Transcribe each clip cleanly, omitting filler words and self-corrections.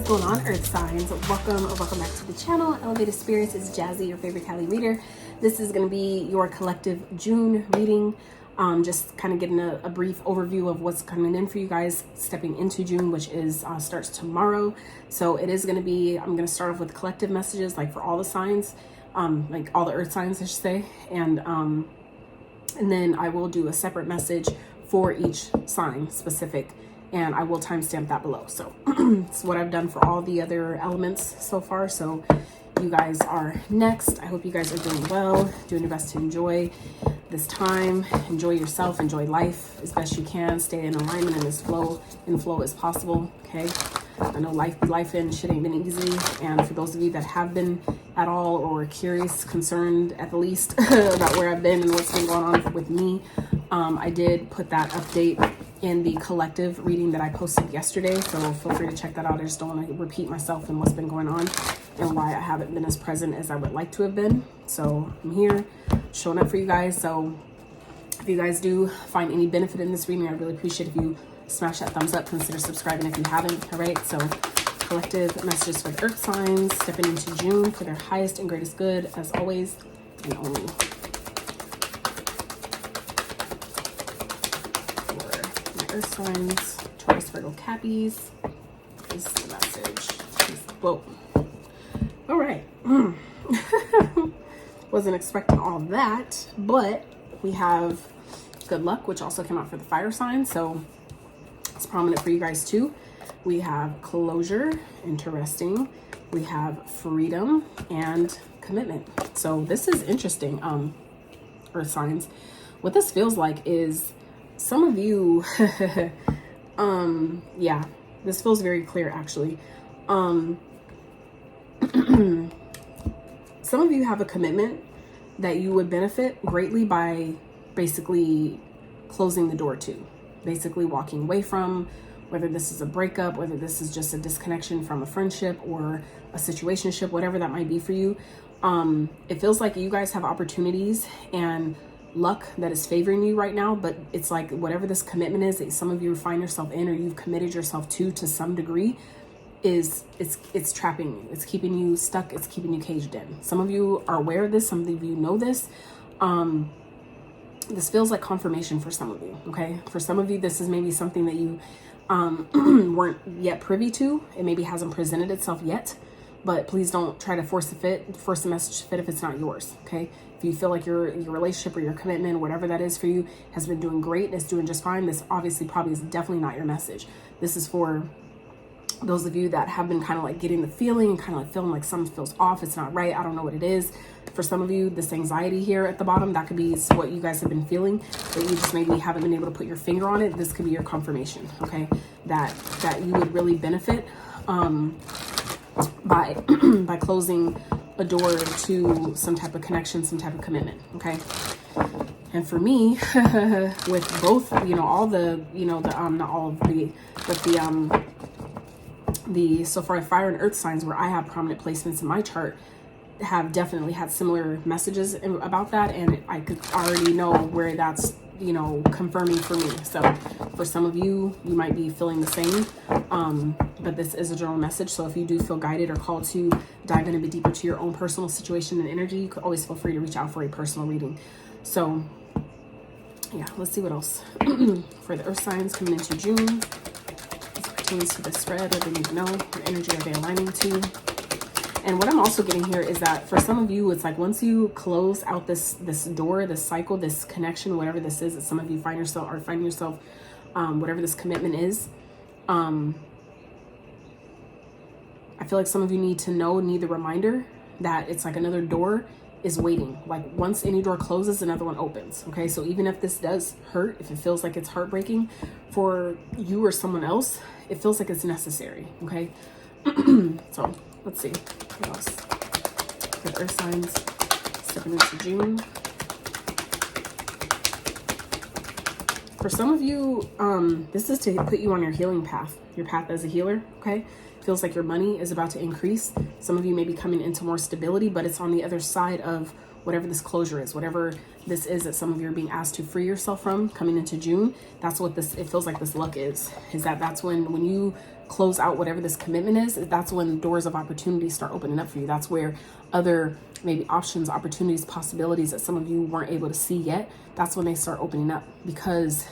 is going on, Earth signs? Welcome back to the channel. Elevated Spirits, is Jazi, your favorite Cali reader. This is going to be your collective June reading. Just kind of getting a brief overview of what's coming in for you guys stepping into June, which is starts tomorrow. So it is going to be, I'm going to start off with collective messages, like for all the signs, like all the Earth signs, I should say, and then I will do a separate message for each sign specific, and I will timestamp that below. So it's what I've done for all the other elements so far. So you guys are next. I hope you guys are doing well, doing your best to enjoy this time, enjoy yourself, enjoy life as best you can, stay in alignment and as flow as possible. Okay, I know life and shit ain't been easy, and for those of you that have been at all or curious, concerned at the least about where I've been and what's been going on with me, I did put that update in the collective reading that I posted yesterday, so feel free to check that out. I just don't want to repeat myself and what's been going on and why I haven't been as present as I would like to have been. So I'm here showing up for you guys. So if you guys do find any benefit in this reading, I really appreciate if you smash that thumbs up, consider subscribing if you haven't. All right, so collective messages for the Earth signs stepping into June for their highest and greatest good, as always and only. Earth signs, Taurus, Virgo, Cappies. This is the message. Whoa. All right. Wasn't expecting all that, but we have good luck, which also came out for the fire sign, so it's prominent for you guys too. We have closure, interesting. We have freedom and commitment. So this is interesting, Earth signs. What this feels like is some of you, yeah, this feels very clear actually. Some of you have a commitment that you would benefit greatly by basically closing the door to, basically walking away from, whether this is a breakup, whether this is just a disconnection from a friendship or a situationship, whatever that might be for you. It feels like you guys have opportunities and luck that is favoring you right now, but it's like whatever this commitment is that some of you find yourself in or you've committed yourself to some degree is it's trapping you, it's keeping you stuck, it's keeping you caged in. Some of you are aware of this, some of you know this. This feels like confirmation for some of you. Okay, for some of you this is maybe something that you weren't yet privy to. It maybe hasn't presented itself yet, but please don't try to force a message to fit if it's not yours. Okay, if you feel like your relationship or your commitment, whatever that is for you, has been doing great and is doing just fine, this obviously probably is definitely not your message. This is for those of you that have been kind of like getting the feeling and kind of like feeling like something feels off, it's not right, I don't know what it is. For some of you, this anxiety here at the bottom, that could be what you guys have been feeling, that you just maybe haven't been able to put your finger on it. This could be your confirmation, okay, that you would really benefit by by closing a door to some type of connection, some type of commitment. Okay, and for me, with both, you know, all the, you know, the not all of the, but the so far fire and earth signs where I have prominent placements in my chart have definitely had similar messages about that, and I could already know where that's, you know, confirming for me. So for some of you, you might be feeling the same, but this is a general message. So if you do feel guided or called to dive in a bit deeper to your own personal situation and energy, you could always feel free to reach out for a personal reading. So yeah, let's see what else for the earth signs coming into June. This pertains to the spread, or they need to know what energy are they aligning to. And what I'm also getting here is that for some of you, it's like once you close out this door, this cycle, this connection, whatever this is that some of you find yourself, whatever this commitment is, I feel like some of you need the reminder that it's like another door is waiting. Like once any door closes, another one opens. Okay, so even if this does hurt, if it feels like it's heartbreaking for you or someone else, it feels like it's necessary. Okay, so let's see what else for the earth signs stepping into June. For some of you, this is to put you on your healing path, your path as a healer. Okay, feels like your money is about to increase. Some of you may be coming into more stability, but it's on the other side of whatever this closure is, whatever this is that some of you are being asked to free yourself from coming into June. That's what this, it feels like this luck is that that's when you close out whatever this commitment is, that's when doors of opportunity start opening up for you. That's where other maybe options, opportunities, possibilities that some of you weren't able to see yet, that's when they start opening up, because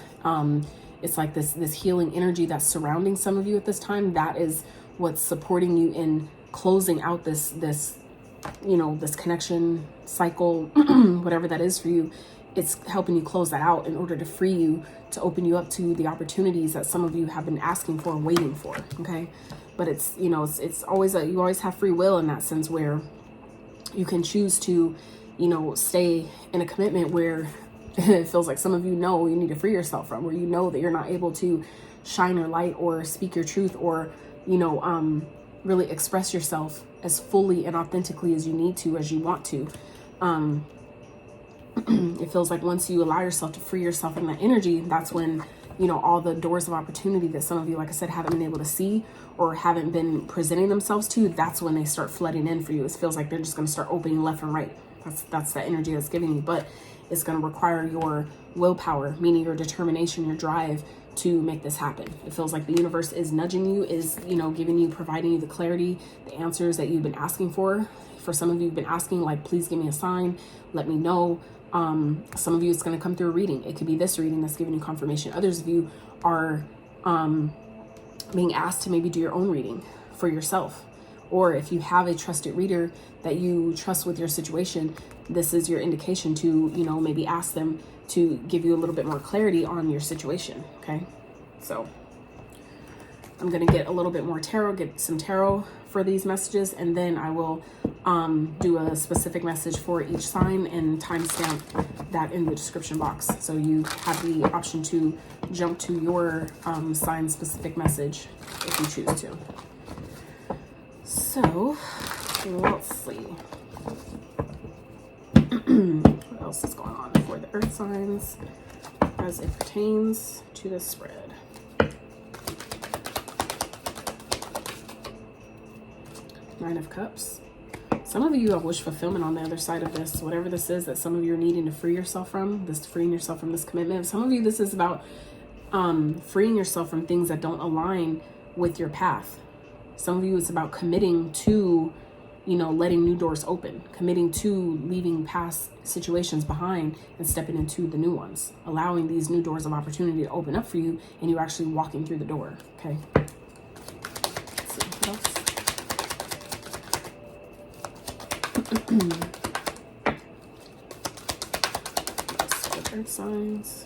it's like this healing energy that's surrounding some of you at this time. That is what's supporting you in closing out this you know, this connection cycle, whatever that is for you. It's helping you close that out in order to free you, to open you up to the opportunities that some of you have been asking for and waiting for. Okay. But it's, you know, it's always you always have free will in that sense, where you can choose to, you know, stay in a commitment where it feels like some of you know you need to free yourself from, where you know that you're not able to shine your light or speak your truth, or, you know, really express yourself as fully and authentically as you need to, as you want to. It feels like once you allow yourself to free yourself from that energy, that's when, you know, all the doors of opportunity that some of you, like I said, haven't been able to see or haven't been presenting themselves to, that's when they start flooding in for you. It feels like they're just going to start opening left and right. That's the energy that's giving you, but it's going to require your willpower, meaning your determination, your drive to make this happen. It feels like the universe is nudging you, is, you know, giving you, providing you the clarity, the answers that you've been asking for. For some of you, you've been asking, like, please give me a sign, let me know. Some of you, it's going to come through a reading. It could be this reading that's giving you confirmation. Others of you are being asked to maybe do your own reading for yourself. Or if you have a trusted reader that you trust with your situation, this is your indication to, you know, maybe ask them to give you a little bit more clarity on your situation. Okay. So I'm going to get a little bit more tarot, get some tarot for these messages, and then I will do a specific message for each sign and timestamp that in the description box. So you have the option to jump to your sign specific message if you choose to. So let's see. What else is going on for the earth signs as it pertains to this spread? Nine of Cups. Some of you have wish fulfillment on the other side of this. Whatever this is that some of you are needing to free yourself from, this freeing yourself from this commitment. Some of you, this is about freeing yourself from things that don't align with your path. Some of you, it's about committing to, you know, letting new doors open, committing to leaving past situations behind and stepping into the new ones, allowing these new doors of opportunity to open up for you, and you actually walking through the door. Okay. Let's see what else. Earth signs.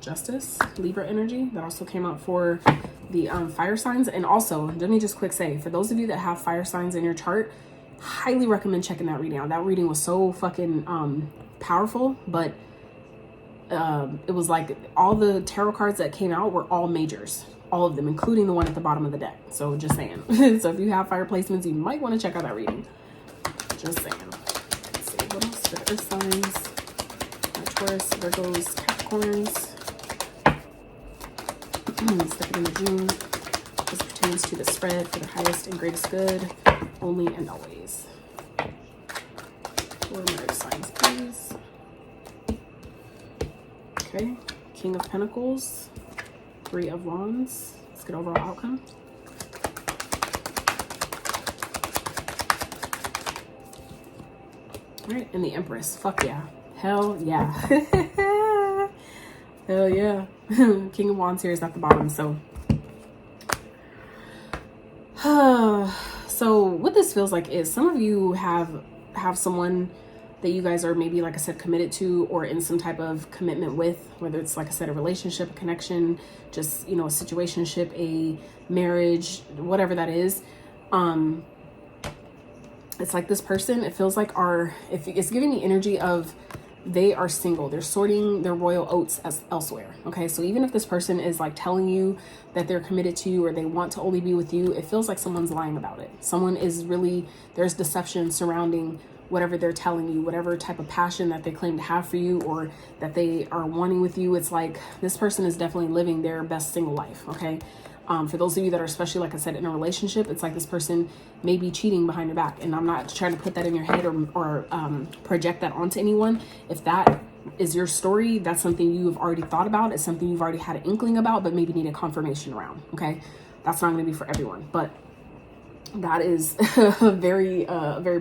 Justice, Libra energy. That also came out for the fire signs. And also, let me just quick say, for those of you that have fire signs in your chart, highly recommend checking that reading out. That reading was so fucking powerful, but it was like all the tarot cards that came out were all majors, all of them, including the one at the bottom of the deck. So just saying. So if you have fire placements, you might want to check out that reading. Just saying. Let's see what else for the earth signs. Taurus, Virgos, Capricorns. Stepping into June. This pertains to the spread for the highest and greatest good, only and always. For my earth signs, please. Okay. King of Pentacles. Three of Wands. Let's get overall outcome. All right, and the Empress. Fuck yeah. Hell yeah. Hell yeah. King of Wands here is at the bottom, so. So what this feels like is some of you have someone that you guys are maybe, like I said, committed to or in some type of commitment with, whether it's, like I said, a relationship, a connection, just, you know, a situationship, a marriage, whatever that is. It's like this person, it feels like if it's giving the energy of they are single, they're sorting their royal oats elsewhere. Okay. So even if this person is like telling you that they're committed to you or they want to only be with you, it feels like someone's lying about it. Someone is really, there's deception surrounding whatever they're telling you, whatever type of passion that they claim to have for you or that they are wanting with you. It's like this person is definitely living their best single life. Okay. For those of you that are, especially, like I said, in a relationship, it's like this person may be cheating behind your back. And I'm not trying to put that in your head or project that onto anyone. If that is your story, that's something you've already thought about. It's something you've already had an inkling about, but maybe need a confirmation around. Okay. That's not going to be for everyone, but that is a very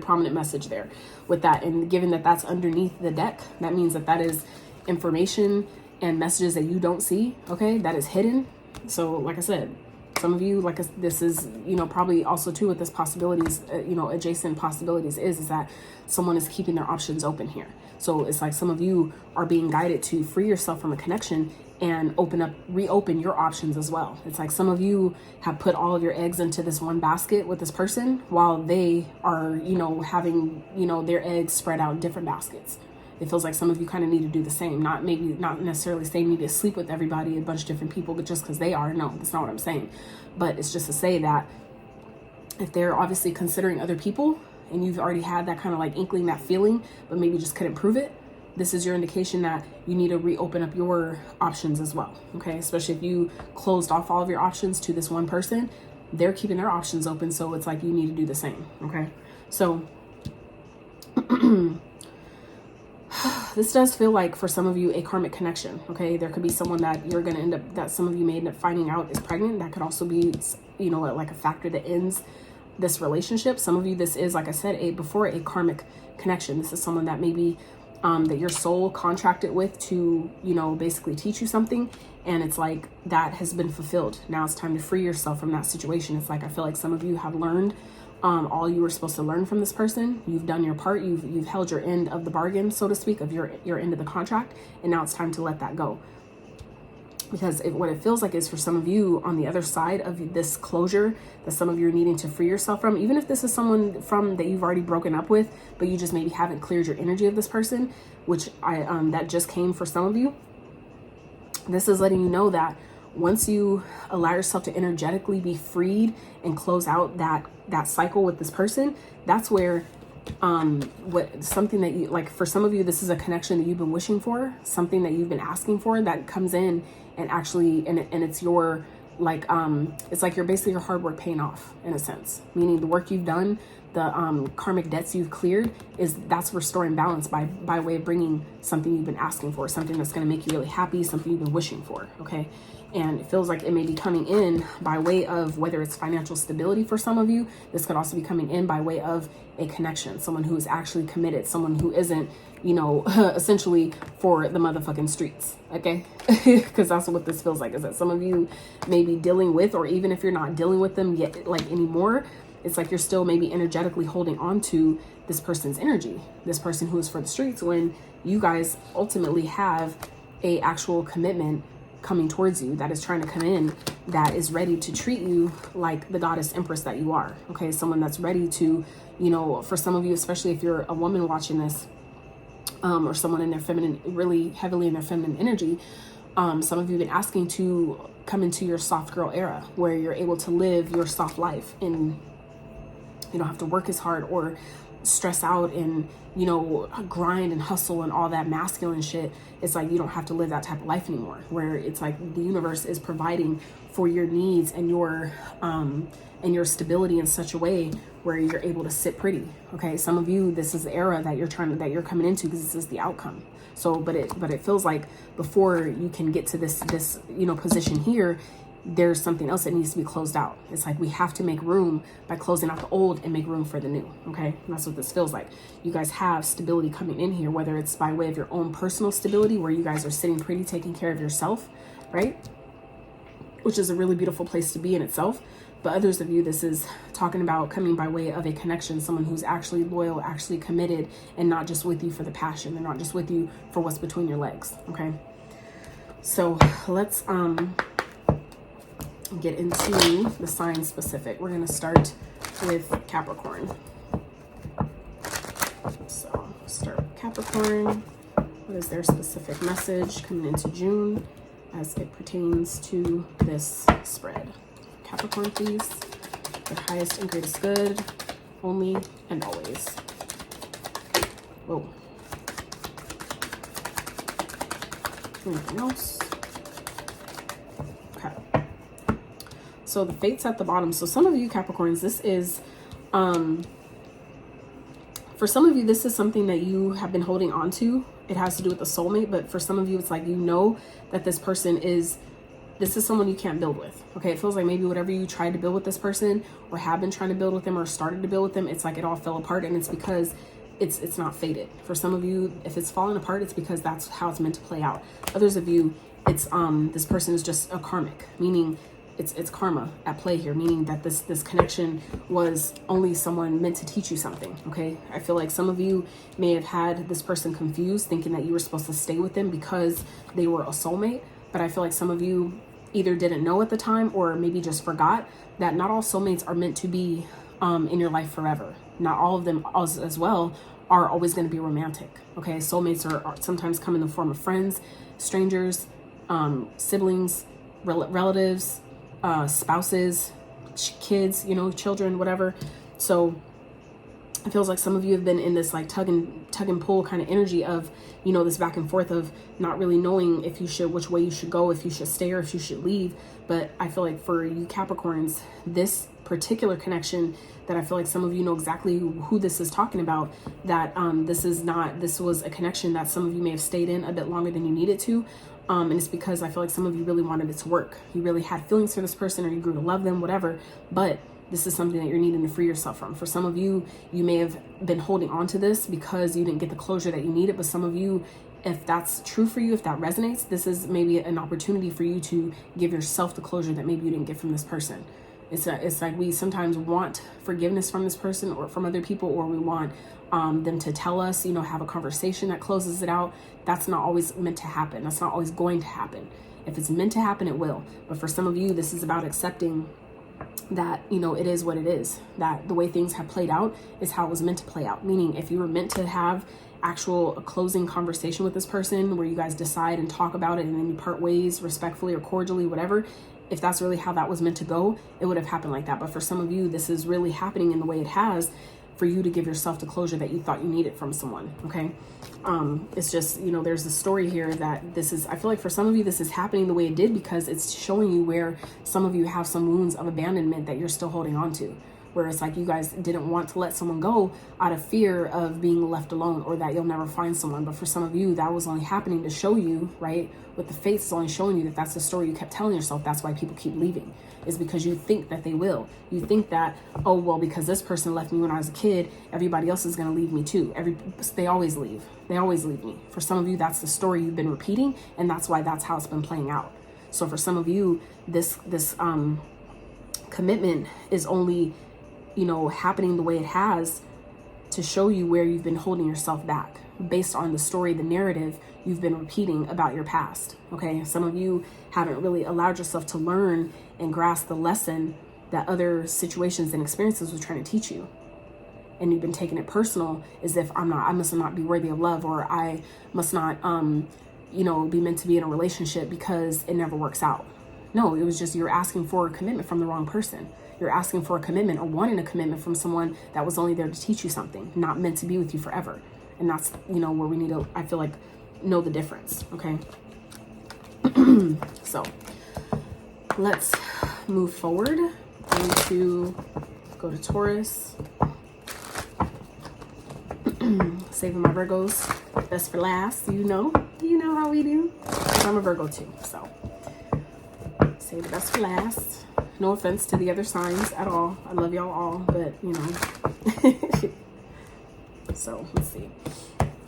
prominent message there with that. And given that that's underneath the deck, that means that that is information and messages that you don't see, okay, that is hidden. So like I said, some of you, like this is, you know, probably also too with this possibilities, you know, adjacent possibilities is that someone is keeping their options open here. So it's like some of you are being guided to free yourself from a connection and reopen your options as well. It's like some of you have put all of your eggs into this one basket with this person while they are, you know, having, you know, their eggs spread out in different baskets. It feels like some of you kind of need to do the same. Not necessarily saying you need to sleep with everybody, a bunch of different people, but just because they are. No, that's not what I'm saying. But it's just to say that if they're obviously considering other people and you've already had that kind of like inkling, that feeling, but maybe just couldn't prove it, this is your indication that you need to reopen up your options as well. Okay, especially if you closed off all of your options to this one person, they're keeping their options open. So it's like you need to do the same. Okay, so this does feel like for some of you a karmic connection. Okay, there could be someone that you're going to end up, that some of you may end up finding out is pregnant. That could also be, you know, like a factor that ends this relationship. Some of you, this is, like I said, a karmic connection. This is someone that maybe that your soul contracted with to, you know, basically teach you something, and it's like that has been fulfilled. Now it's time to free yourself from that situation. It's like I feel like some of you have learned all you were supposed to learn from this person. You've done your part. You've held your end of the bargain, so to speak, of your end of the contract, and now it's time to let that go. Because what it feels like is for some of you on the other side of this closure that some of you are needing to free yourself from, even if this is someone that you've already broken up with, but you just maybe haven't cleared your energy of this person, which that just came for some of you. This is letting you know that once you allow yourself to energetically be freed and close out that cycle with this person, that's where something that you like, for some of you, this is a connection that you've been wishing for, something that you've been asking for, that comes in and actually, and it's your, like, it's like basically your hard work paying off in a sense, meaning the work you've done, the karmic debts you've cleared, that's restoring balance by way of bringing something you've been asking for, something that's going to make you really happy, something you've been wishing for. Okay. And it feels like it may be coming in by way of, whether it's financial stability for some of you, this could also be coming in by way of a connection, someone who is actually committed, someone who isn't, you know, essentially for the motherfucking streets. Okay. Because that's what this feels like, is that some of you may be dealing with, or even if you're not dealing with them yet, like anymore, it's like you're still maybe energetically holding on to this person's energy, this person who is for the streets, when you guys ultimately have a actual commitment coming towards you that is trying to come in, that is ready to treat you like the goddess empress that you are. Okay, someone that's ready to, you know, for some of you, especially if you're a woman watching this, or someone in their feminine, really heavily in their feminine energy, some of you have been asking to come into your soft girl era, where you're able to live your soft life and you don't have to work as hard or stress out and, you know, grind and hustle and all that masculine shit. It's like you don't have to live that type of life anymore, where it's like the universe is providing for your needs and your stability in such a way where you're able to sit pretty. Okay, some of you, this is the era that you're coming into, because this is the outcome. So but it feels like before you can get to this you know, position here, there's something else that needs to be closed out. It's like we have to make room by closing out the old and make room for the new. Okay, and that's what this feels like. You guys have stability coming in here, whether it's by way of your own personal stability, where you guys are sitting pretty, taking care of yourself, right? Which is a really beautiful place to be in itself. But others of you, this is talking about coming by way of a connection, someone who's actually loyal, actually committed, and not just with you for the passion. They're not just with you for what's between your legs. Okay, so let's get into the sign specific. We're going to start with Capricorn. So start with Capricorn. What is their specific message coming into June as it pertains to this spread? Capricorn, please. Their highest and greatest good, only and always. Whoa. Anything else? Okay. So the fate's at the bottom. So some of you Capricorns, this is, for some of you, this is something that you have been holding on to. It has to do with the soulmate, but for some of you, it's like, you know, that this person is this is someone you can't build with. Okay, it feels like maybe whatever you tried to build with this person, or have been trying to build with them, or started to build with them, it's like it all fell apart, and it's because it's not fated. For some of you, if it's falling apart, it's because that's how it's meant to play out. Others of you, it's this person is just a karmic, meaning it's karma at play here, meaning that this connection was only someone meant to teach you something. Okay, I feel like some of you may have had this person confused, thinking that you were supposed to stay with them because they were a soulmate. But I feel like some of you either didn't know at the time, or maybe just forgot that not all soulmates are meant to be in your life forever. Not all of them as well are always going to be romantic. Okay, soulmates are sometimes come in the form of friends, strangers, siblings, relatives, spouses, kids, you know, children, whatever. So it feels like some of you have been in this like tug and pull kind of energy of, you know, this back and forth of not really knowing if you should, which way you should go, if you should stay or if you should leave. But I feel like for you Capricorns, this particular connection that I feel like some of you know exactly who this is talking about, that this was a connection that some of you may have stayed in a bit longer than you needed to. And it's because I feel like some of you really wanted it to work. You really had feelings for this person, or you grew to love them, whatever. But this is something that you're needing to free yourself from. For some of you, you may have been holding on to this because you didn't get the closure that you needed. But some of you, if that's true for you, if that resonates, this is maybe an opportunity for you to give yourself the closure that maybe you didn't get from this person. It's like we sometimes want forgiveness from this person or from other people, or we want them to tell us, you know, have a conversation that closes it out. That's not always meant to happen. That's not always going to happen. If it's meant to happen, it will. But for some of you, this is about accepting that, you know, it is what it is, that the way things have played out is how it was meant to play out. Meaning if you were meant to have actual closing conversation with this person where you guys decide and talk about it and then you part ways respectfully or cordially, whatever, if that's really how that was meant to go, it would have happened like that. But for some of you, this is really happening in the way it has for you to give yourself the closure that you thought you needed from someone. Okay. It's just, you know, there's a story here that this is, I feel like for some of you, this is happening the way it did because it's showing you where some of you have some wounds of abandonment that you're still holding on to. Where it's like you guys didn't want to let someone go out of fear of being left alone, or that you'll never find someone. But for some of you, that was only happening to show you, right? With the fates, it's only showing you that that's the story you kept telling yourself. That's why people keep leaving, is because you think that they will. You think that, oh, well, because this person left me when I was a kid, everybody else is going to leave me too. They always leave. They always leave me. For some of you, that's the story you've been repeating, and that's why that's how it's been playing out. So for some of you, this commitment is only, you know, happening the way it has to show you where you've been holding yourself back based on the story, the narrative you've been repeating about your past. Okay, some of you haven't really allowed yourself to learn and grasp the lesson that other situations and experiences were trying to teach you, and you've been taking it personal as if I must not be worthy of love, or I must not you know, be meant to be in a relationship because it never works out. No, it was just you're asking for a commitment from the wrong person. You're asking for a commitment or wanting a commitment from someone that was only there to teach you something, not meant to be with you forever. And that's, you know, where we need to, I feel like, know the difference. Okay. So let's move forward. I'm going to go to Taurus. Saving my Virgos, best for last. You know how we do. I'm a Virgo too, so save the best for last. No offense to the other signs at all. I love y'all all, but you know. So let's see.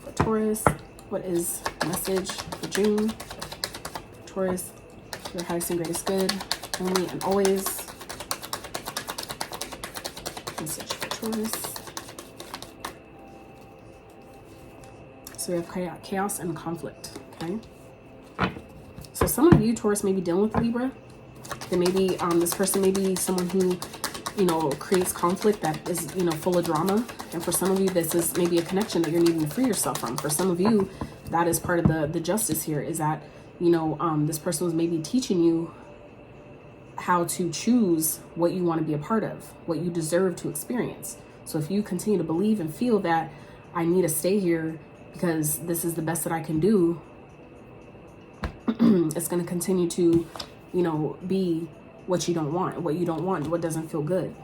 For Taurus, what is the message for June? Taurus, your highest and greatest good, only and always. Message for Taurus. So we have chaos and conflict. Okay. So some of you, Taurus, may be dealing with Libra. Then maybe this person may be someone who, you know, creates conflict that is, you know, full of drama. And for some of you, this is maybe a connection that you're needing to free yourself from. For some of you, that is part of the justice here, is that, you know, this person was maybe teaching you how to choose what you want to be a part of, what you deserve to experience. So if you continue to believe and feel that I need to stay here because this is the best that I can do, it's going to continue to, you know, be what you don't want, what doesn't feel good.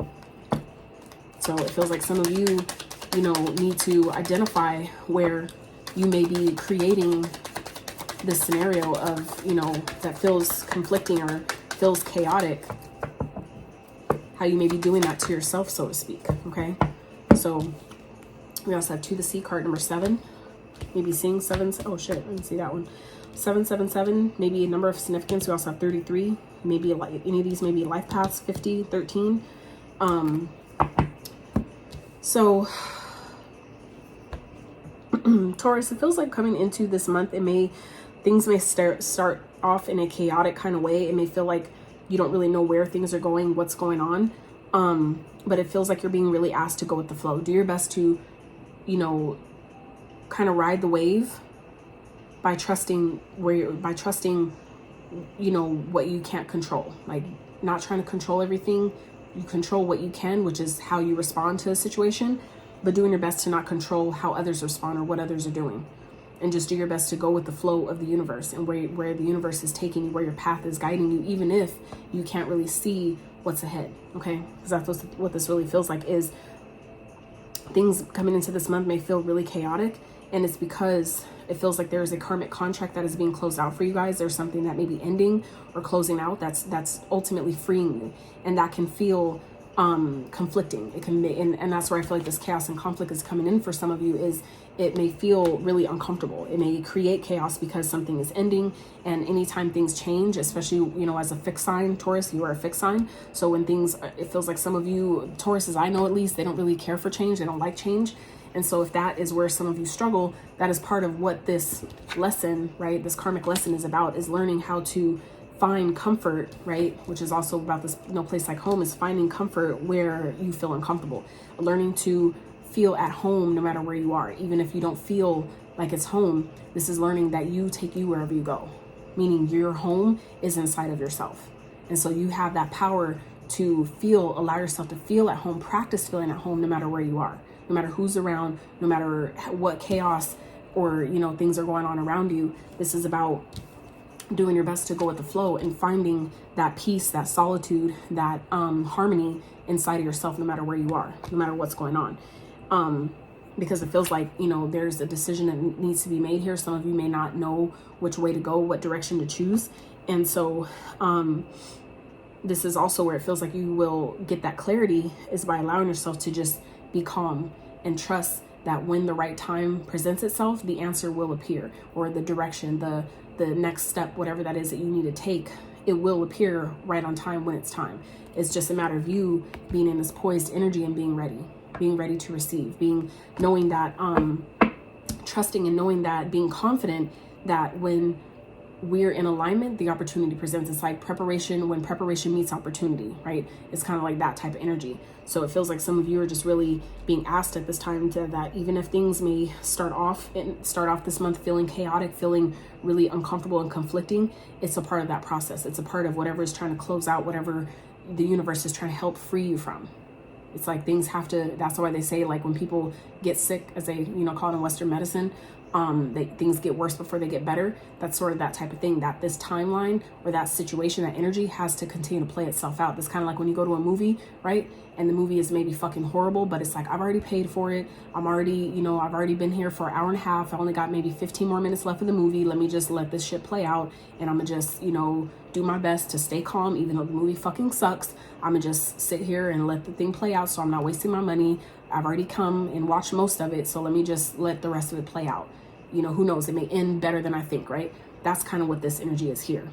So it feels like some of you, you know, need to identify where you may be creating this scenario of, you know, that feels conflicting or feels chaotic, how you may be doing that to yourself, so to speak. Okay, so we also have 2 of the Sea card, number 7. Maybe seeing 7. Oh shit, I didn't see that one. 777, maybe a number of significance. We also have 33. Maybe like any of these may be life paths. 50, 13. So Taurus, it feels like coming into this month, things may start off in a chaotic kind of way. It may feel like you don't really know where things are going, what's going on. But it feels like you're being really asked to go with the flow. Do your best to, you know, kind of ride the wave by trusting you know, what you can't control. Like, not trying to control everything. You control what you can, which is how you respond to a situation, but doing your best to not control how others respond or what others are doing. And just do your best to go with the flow of the universe and where the universe is taking you, where your path is guiding you, even if you can't really see what's ahead. Okay, because that's what this really feels like. Is things coming into this month may feel really chaotic, and it's because it feels like there is a karmic contract that is being closed out for you guys. There's something that may be ending or closing out that's ultimately freeing you, and that can feel conflicting. It can be, and that's where I feel like this chaos and conflict is coming in for some of you. Is it may feel really uncomfortable. It may create chaos because something is ending. And anytime things change, especially, you know, as a fixed sign, Taurus, you are a fixed sign. So when things, it feels like some of you Tauruses, I know at least, they don't really care for change. They don't like change. And so if that is where some of you struggle, that is part of what this lesson, right, this karmic lesson is about, is learning how to find comfort, right, which is also about this no place like home, is finding comfort where you feel uncomfortable, learning to feel at home no matter where you are, even if you don't feel like it's home. This is learning that you take you wherever you go, meaning your home is inside of yourself. And so you have that power to feel, allow yourself to feel at home, practice feeling at home no matter where you are, no matter who's around, no matter what chaos or, you know, things are going on around you. This is about doing your best to go with the flow and finding that peace, that solitude, that harmony inside of yourself, no matter where you are, no matter what's going on. Because it feels like, you know, there's a decision that needs to be made here. Some of you may not know which way to go, what direction to choose. And so this is also where it feels like you will get that clarity, is by allowing yourself to just be calm and trust that when the right time presents itself, the answer will appear, or the direction, the next step, whatever that is that you need to take, it will appear right on time when it's time. It's just a matter of you being in this poised energy and being ready to receive, knowing that, trusting and knowing that, being confident that when we're in alignment, the opportunity presents. It's like preparation, when preparation meets opportunity, right? It's kind of like that type of energy. So it feels like some of you are just really being asked at this time to, that even if things may start off this month feeling chaotic, feeling really uncomfortable and conflicting, it's a part of that process. It's a part of whatever is trying to close out, whatever the universe is trying to help free you from. It's like things have to, that's why they say, like, when people get sick, as they, you know, call it in Western medicine, things get worse before they get better. That's sort of that type of thing, that this timeline or that situation, that energy has to continue to play itself out. It's kind of like when you go to a movie, right? And the movie is maybe fucking horrible, but it's like, I've already paid for it. I've already been here for an hour and a half. I only got maybe 15 more minutes left of the movie. Let me just let this shit play out. And I'm gonna just, you know, do my best to stay calm, even though the movie fucking sucks. I'm gonna just sit here and let the thing play out, so I'm not wasting my money. I've already come and watched most of it, so let me just let the rest of it play out. You know, who knows, it may end better than I think, right? That's kind of what this energy is here.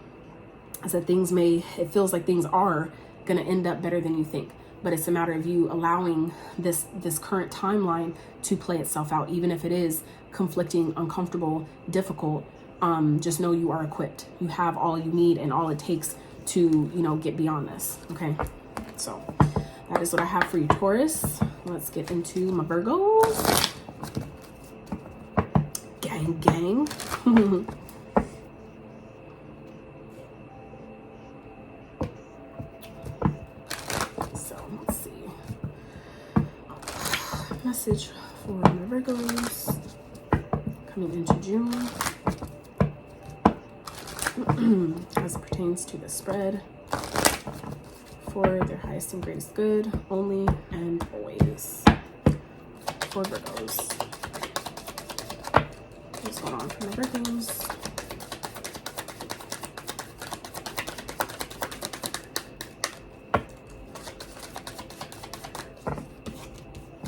Is that it feels like things are gonna end up better than you think. But it's a matter of you allowing this current timeline to play itself out, even if it is conflicting, uncomfortable, difficult. Just know you are equipped. You have all you need and all it takes to, you know, get beyond this. Okay, so that is what I have for you, Taurus. Let's get into my Virgos. Gang. So let's see. Message for my Virgos coming into June as it pertains to the spread for their highest and greatest good, only and always, for Virgos. What's going on for my Virgos?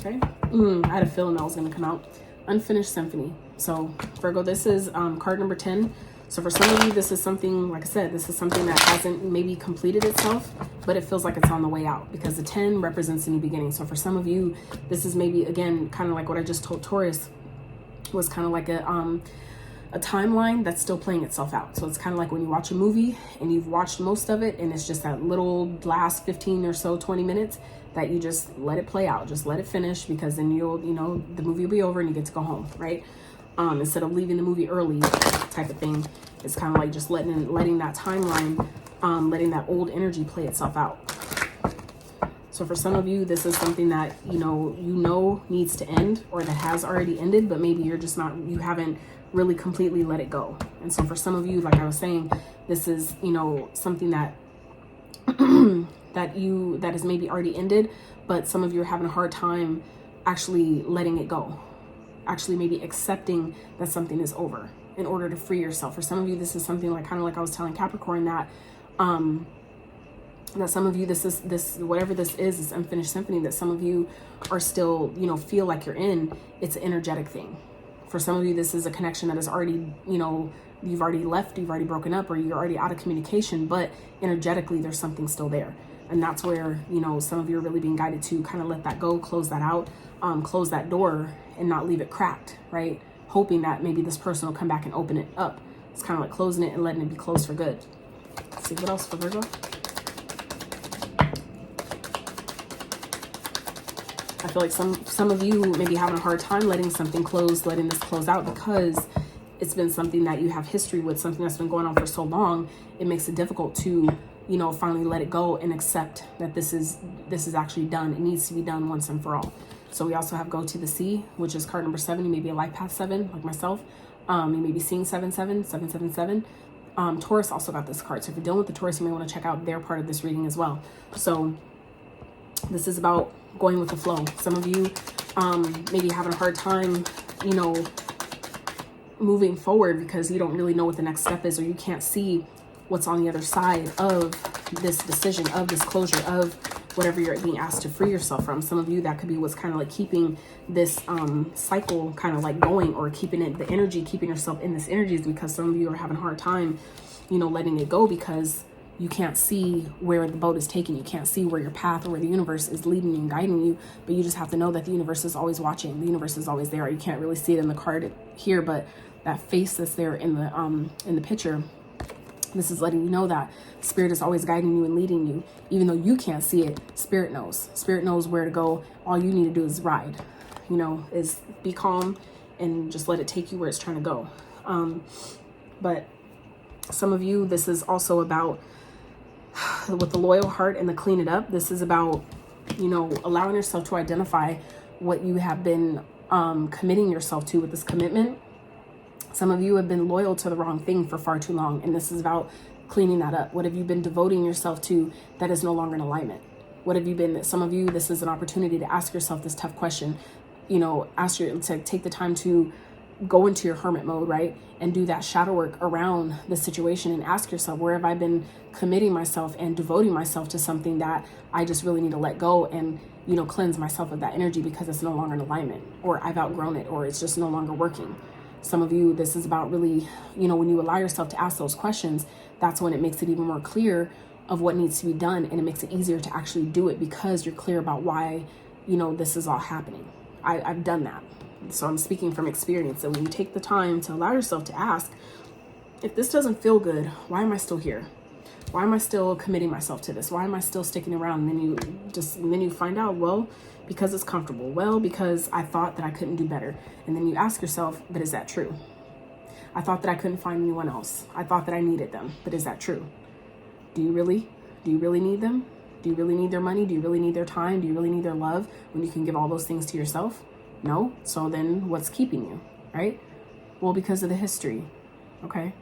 Okay. I had a feeling that was going to come out. Unfinished symphony. So Virgo, this is card number 10. So for some of you, this is something, like I said, this is something that hasn't maybe completed itself, but it feels like it's on the way out, because the 10 represents a new beginning. So for some of you, this is maybe, again, kind of like what I just told Taurus, was kind of like a timeline that's still playing itself out. So it's kind of like when you watch a movie and you've watched most of it, and it's just that little last 15 or so 20 minutes that you just let it play out, just let it finish, because then you'll, you know, the movie will be over and you get to go home, right? Instead of leaving the movie early type of thing. It's kind of like just letting that timeline, letting that old energy play itself out. So for some of you, this is something that, you know needs to end, or that has already ended, but maybe you're just not, you haven't really completely let it go. And so for some of you, like I was saying, this is, you know, something that that has maybe already ended, but some of you are having a hard time actually letting it go, actually maybe accepting that something is over in order to free yourself. For some of you, this is something like, kind of like I was telling Capricorn, that that some of you, this whatever this is unfinished symphony that some of you are still, you know, feel like you're in. It's an energetic thing. For some of you, this is a connection that is already, you know, you've already left, you've already broken up, or you're already out of communication, but energetically there's something still there. And that's where, you know, some of you are really being guided to kind of let that go, close that out, close that door and not leave it cracked, right? Hoping that maybe this person will come back and open it up. It's kind of like closing it and letting it be closed for good. Let's see what else for Virgo. I feel like some of you may be having a hard time letting something close, letting this close out, because it's been something that you have history with, something that's been going on for so long. It makes it difficult to, you know, finally let it go and accept that this is actually done. It needs to be done once and for all. So we also have Go to the Sea, which is card number 7. You may be a life path 7, like myself. You may be seeing 777. Taurus also got this card. So if you're dealing with the Taurus, you may want to check out their part of this reading as well. So this is about going with the flow. Some of you maybe having a hard time, you know, moving forward because you don't really know what the next step is, or you can't see what's on the other side of this decision, of this closure, of whatever you're being asked to free yourself from. Some of you, that could be what's kind of like keeping this cycle kind of like going, or keeping it, the energy, keeping yourself in this energy, is because some of you are having a hard time, you know, letting it go, because you can't see where the boat is taking you. You can't see where your path or where the universe is leading you and guiding you, but you just have to know that the universe is always watching. The universe is always there. You can't really see it in the card here, but that face that's there in the picture, this is letting you know that Spirit is always guiding you and leading you. Even though you can't see it, Spirit knows. Spirit knows where to go. All you need to do is ride, you know, is be calm and just let it take you where it's trying to go. But some of you, this is also about, with the loyal heart and the clean it up, this is about, you know, allowing yourself to identify what you have been committing yourself to with this commitment. Some of you have been loyal to the wrong thing for far too long, and this is about cleaning that up. What have you been devoting yourself to that is no longer in alignment? What have you been, some of you, this is an opportunity to ask yourself this tough question. You know, to take the time to go into your hermit mode, right? And do that shadow work around the situation and ask yourself, where have I been committing myself and devoting myself to something that I just really need to let go and, you know, cleanse myself of that energy because it's no longer in alignment, or I've outgrown it, or it's just no longer working. Some of you, this is about really, you know, when you allow yourself to ask those questions, that's when it makes it even more clear of what needs to be done, and it makes it easier to actually do it because you're clear about why, you know, this is all happening. I've done that. So I'm speaking from experience. So when you take the time to allow yourself to ask, if this doesn't feel good, why am I still here? Why am I still committing myself to this? Why am I still sticking around? And then you find out, well, because it's comfortable. Well, because I thought that I couldn't do better. And then you ask yourself, but is that true? I thought that I couldn't find anyone else. I thought that I needed them, but is that true? Do you really need them? Do you really need their money? Do you really need their time? Do you really need their love when you can give all those things to yourself? No. So then what's keeping you, right? Well, because of the history. Okay.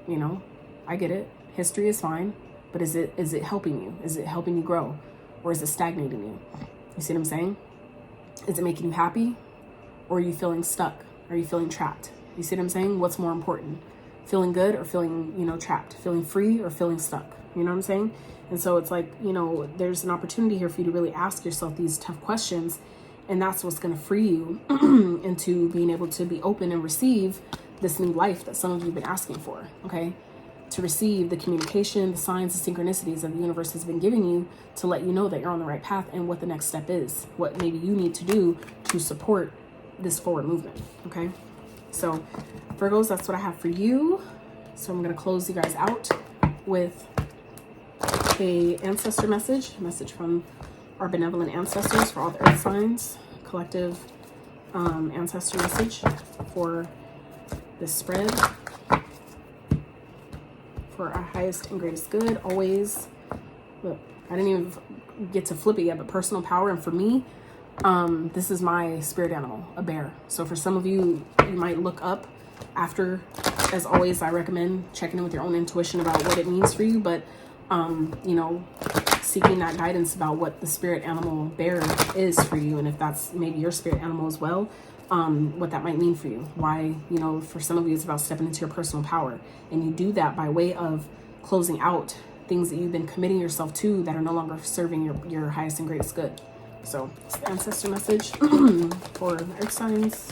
You know, I get it. History is fine, but is it helping you? Is it helping you grow, or is it stagnating you? You see what I'm saying? Is it making you happy, or are you feeling stuck? Are you feeling trapped? You see what I'm saying? What's more important? Feeling good or feeling, you know, trapped? Feeling free or feeling stuck? You know what I'm saying? And so it's like, you know, there's an opportunity here for you to really ask yourself these tough questions. And that's what's going to free you into being able to be open and receive this new life that some of you have been asking for, okay? To receive the communication, the signs, the synchronicities that the universe has been giving you to let you know that you're on the right path and what the next step is, what maybe you need to do to support this forward movement, okay? So Virgos, that's what I have for you. So I'm going to close you guys out with a ancestor message from our benevolent ancestors for all the earth signs, collective ancestor message for this spread, for our highest and greatest good. Always, look, I didn't even get to flip it yet, but personal power. And for me, this is my spirit animal, a bear. So for some of you, you might look up after. As always, I recommend checking in with your own intuition about what it means for you, but you know, seeking that guidance about what the spirit animal bear is for you, and if that's maybe your spirit animal as well, what that might mean for you. Why, you know, for some of you, it's about stepping into your personal power, and you do that by way of closing out things that you've been committing yourself to that are no longer serving your highest and greatest good. So it's the ancestor message for the earth signs.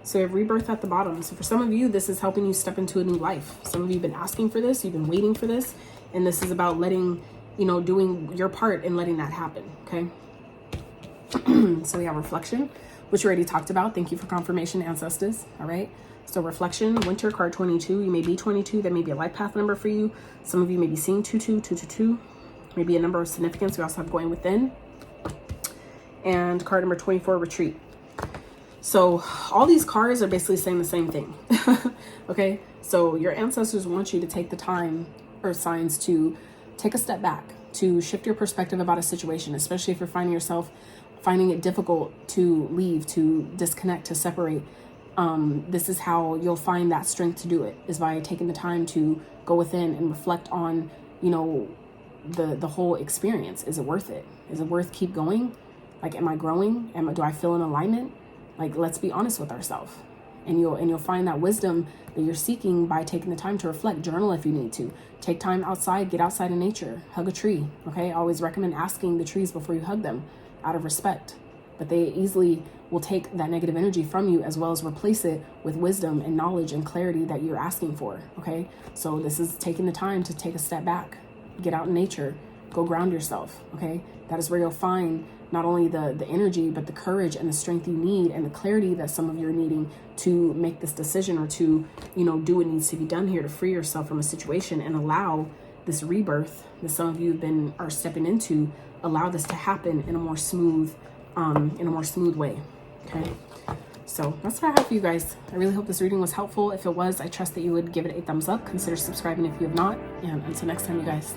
So we have rebirth at the bottom. So for some of you, this is helping you step into a new life. Some of you have been asking for this, you've been waiting for this, and this is about letting, you know, doing your part in letting that happen, okay? So we have reflection, which we already talked about. Thank you for confirmation, ancestors, all right? So reflection, winter, card 22. You may be 22, that may be a life path number for you. Some of you may be seeing 22, maybe a number of significance. We also have going within. And card number 24, retreat. So all these cards are basically saying the same thing, okay? So your ancestors want you to take the time, earth signs, to take a step back, to shift your perspective about a situation, especially if you're finding it difficult to leave, to disconnect, to separate. This is how you'll find that strength to do it, is by taking the time to go within and reflect on, you know, the whole experience. Is it worth it? Is it worth keep going? Like, am I growing? Do I feel in alignment? Like, let's be honest with ourselves, and you'll find that wisdom that you're seeking by taking the time to reflect. Journal if you need to. Take time outside, get outside in nature, hug a tree, okay? I always recommend asking the trees before you hug them out of respect, but they easily will take that negative energy from you, as well as replace it with wisdom and knowledge and clarity that you're asking for, okay? So this is taking the time to take a step back, get out in nature, go ground yourself, okay? That is where you'll find not only the energy, but the courage and the strength you need, and the clarity that some of you are needing to make this decision, or to, you know, do what needs to be done here to free yourself from a situation and allow this rebirth that some of you are stepping into, allow this to happen in a more smooth way, okay? So that's what I have for you guys. I really hope this reading was helpful. If it was, I trust that you would give it a thumbs up. Consider subscribing if you have not, and until next time, you guys.